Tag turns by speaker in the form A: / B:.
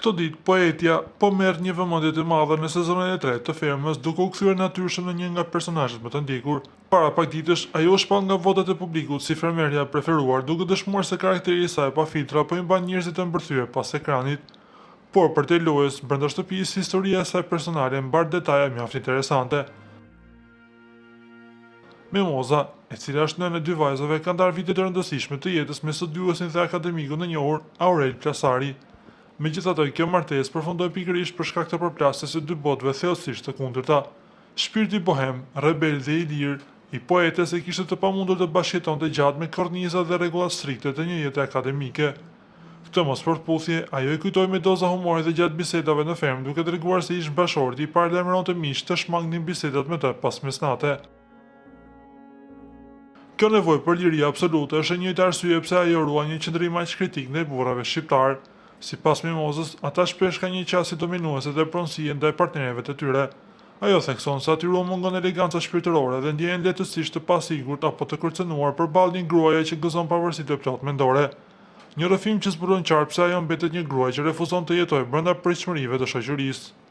A: Këto ditë, poetja po merr një vëmendje të madhe në sezonin e tretë të Femrës, duke u kthyer natyrshëm në një nga personazhet më të ndjekur. Para pak ditësh, ajo u shpall nga votat e publikut si fermerja e preferuar, duke dëshmuar se karakteri i saj pa filtra po i mban njerëzit të mbërthyer pas ekranit. Por për te lojës, brenda shtëpisë, historia e saj personale mbar detaje mjaft interesante. Mimoza, e cila është nënë e dy vajzave, ka ndarë vite të rëndësishme të jetës me studiuesin dhe akademikun e njohur Aurel Plasari. Megjithatë, kjo martesë përfundoi pikërisht për shkak të përplasjes së dy botëve thellësisht të kundërta. Shpirti bohem, rebel dhe i lirë i poetes e kishte të pamundur të bashkëjetonte gjatë me korniza dhe rregullat strikte të një jete akademike. Këtë mospërputhje, ajo i kujtoi me doza humori dhe gjatë bisedave në Femrë, duke treguar se ish bashorti i paralajmëronte miq të shmangnin bisedat me të pas mesnate. Kjo nevojë për liri absolute është e njëjta arsye pse ajo ruan një qëndrim aq kritik ndaj burrave shqiptar. Sipas Mimozës, ata shpesh kanë një qasje dominuese dhe pronësie ndaj partnerëve të tyre. Ajo thekson se atyre u mungon eleganca shpirtërore dhe ndjehen lehtësisht të pasigurt apo të kërcënuar përballë një gruaje që gëzon pavarësitë plot mendore. Një rrëfim që zbulon qartë pse ajo mbetet një gruaj që refuzon të jetojë brenda pritshmërive të shoqërisë.